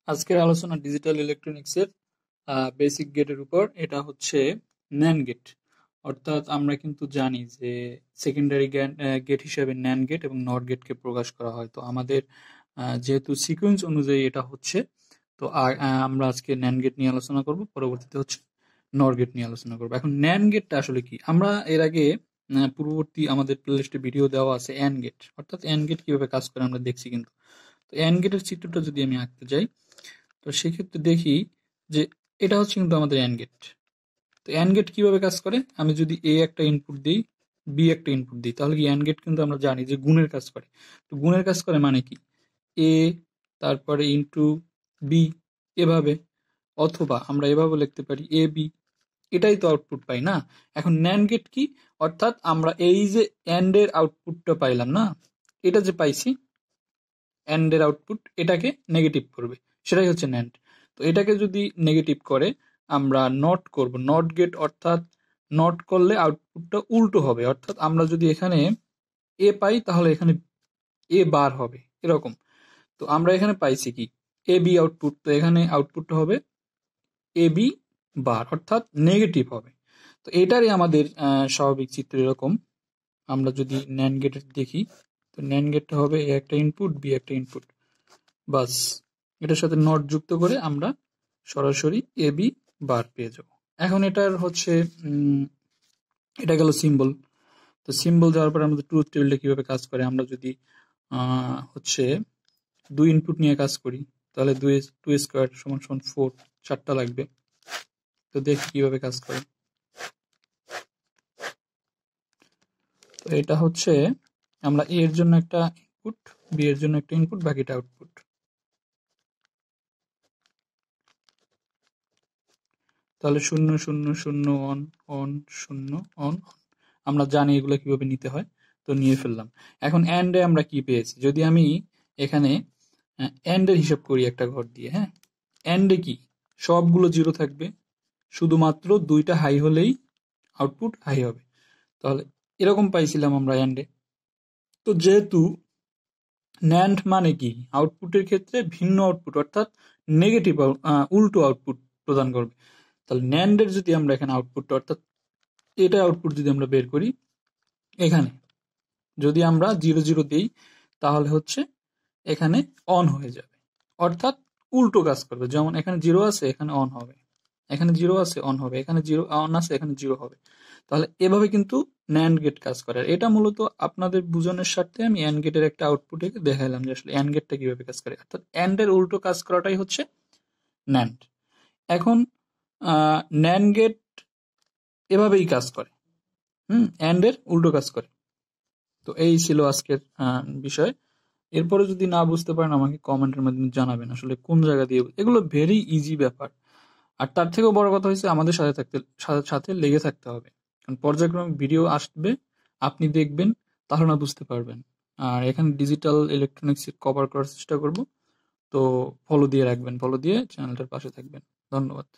আজকের আলোচনা ডিজিটাল ইলেকট্রনিক্সের বেসিক গেটের উপর। এটা হচ্ছে ন্যান্ড গেট। অর্থাৎ আমরা কিন্তু জানি যে সেকেন্ডারি গেট হিসেবে ন্যান্ড গেট এবং নট গেটকে প্রকাশ করা হয়। তো আমাদের যেহেতু সিকোয়েন্স অনুযায়ী এটা হচ্ছে, তো আমরা আজকে ন্যান্ড গেট নিয়ে আলোচনা করব, পরবর্তীতে হচ্ছে নট গেট নিয়ে আলোচনা করবো। এখন ন্যান্ড গেটটা আসলে কি? আমরা এর আগে পূর্ববর্তী আমাদের প্লেলিস্টে ভিডিও দেওয়া আছে অ্যান্ড গেট, অর্থাৎ অ্যান্ড গেট কিভাবে কাজ করে আমরা দেখছি কিন্তু। তো অ্যান্ড গেটের চিত্রটা যদি আমি আঁকতে যাই, তো সেক্ষেত্রে দেখি যে এটা হচ্ছে কিন্তু আমাদের অ্যান্ড গেট। তো অ্যান্ড গেট কিভাবে কাজ করে? আমি যদি এ একটা ইনপুট দিই, বি একটা ইনপুট দিই, তাহলে কি অ্যান্ড গেট কিন্তু আমরা জানি যে গুণের কাজ করে। তো গুণের কাজ করে মানে কি? এ তারপরে ইন্টু বি, এভাবে। অথবা আমরা এভাবে লিখতে পারি এ বি। এটাই তো আউটপুট পাই না? এখন ন্যান্ড গেট কি? অর্থাৎ আমরা এই যে অ্যান্ড এর আউটপুটটা পাইলাম না, এটা যে পাইছি অ্যান্ড এর আউটপুট, এটাকে নেগেটিভ করবে, সেটাই হচ্ছে ন্যান্ড। তো এটাকে যদি নেগেটিভ করে আমরা নট করব, নট গেট, অর্থাৎ নট করলে আউটপুটটা উল্টো হবে। অর্থাৎ আমরা যদি এখানে এ পাই তাহলে এখানে এ বার হবে, এরকম। তো আমরা এখানে পাইছি কি? A B output. তো এখানে আউটপুটটা হবে এ বি বার, অর্থাৎ নেগেটিভ হবে। তো এটারই আমাদের স্বাভাবিক চিত্র এরকম। আমরা যদি ন্যান্ড গেটের দেখি, তো ন্যান্ড গেটটা হবে এ একটা ইনপুট, বি একটা ইনপুট, বাস। এটার সাথে নট যুক্ত করে আমরা সরাসরি এ বি বার পেয়ে যাব। এখন এটার হচ্ছে এটা গেল সিম্বল। তো সিম্বল যাওয়ার পর আমাদের ট্রুথ টেবিলটা কিভাবে কাজ করে, আমরা যদি হচ্ছে 2 ইনপুট নিয়ে কাজ করি, তাহলে 2 স্কোয়ার সমান সমান 4, 4টা লাগবে। তো দেখি কিভাবে কাজ করে। তো এটা হচ্ছে আমরা এ এর জন্য একটা ইনপুট, বি এর জন্য একটা ইনপুট, বাকিটা আউটপুট। তাহলে 0 0 0 অন অন 0 অন। আমরা জানি এগুলো কিভাবে নিতে হয়, তো নিয়ে ফেললাম। এখন অ্যান্ড এ আমরা কি পেয়েছি? যদি আমি এখানে অ্যান্ড এর হিসাব করি একটা ঘর দিয়ে, হ্যাঁ, অ্যান্ড এ কি সবগুলো জিরো থাকবে, শুধুমাত্র 2টা হাই হলেই আউটপুট হাই হবে। তাহলে এরকম পাইছিলাম আমরা অ্যান্ড এ। তো যেহেতু ন্যান্ড মানে কি, আউটপুটের ক্ষেত্রে ভিন্ন আউটপুট, অর্থাৎ নেগেটিভ, উল্টো আউটপুট প্রদান করবে। তাহলে ন্যান্ড এর যদি আমরা এখানে আউটপুট, অর্থাৎ এটা আউটপুট যদি আমরা বের করি, এখানে যদি আমরা 0 0 দিই, তাহলে হচ্ছে এখানে অন হয়ে যাবে, অর্থাৎ উল্টো কাজ করবে। যেমন এখানে 0 আছে, এখানে অন হবে, এখানে 0 আছে অন হবে, এখানে 0 অন আছে, এখানে 0 হবে। তাহলে এভাবে কিন্তু ন্যান্ড গেট কাজ করে। আর এটা মূলত আপনাদের বুঝানোর স্বার্থে আমি অ্যান্ড গেটের একটা আউটপুটে দেখাইলাম যে আসলে অ্যান্ড গেটটা কিভাবে কাজ করে। অর্থাৎ অ্যান্ড এর উল্টো কাজ করাটাই হচ্ছে ন্যান্ড। এখন ন্যান্ড গেট এভাবেই কাজ করে, অ্যান্ড এর উল্টো কাজ করে। তো এই ছিল আজকের বিষয়। এরপরে যদি না বুঝতে পারেন আমাকে কমেন্টের মাধ্যমে জানাবেন আসলে কোন জায়গা দিয়ে। এগুলো ভেরি ইজি ব্যাপার। আর তার থেকেও বড় কথা হচ্ছে আমাদের সাথে সাথে লেগে থাকতে হবে। কারণ পর্যায়ক্রমিক ভিডিও আসবে, আপনি দেখবেন, তাহলে না বুঝতে পারবেন। আর এখানে ডিজিটাল ইলেকট্রনিক্স কভার করার চেষ্টা করব। তো ফলো দিয়ে রাখবেন, ফলো দিয়ে চ্যানেলটার পাশে থাকবেন। ধন্যবাদ।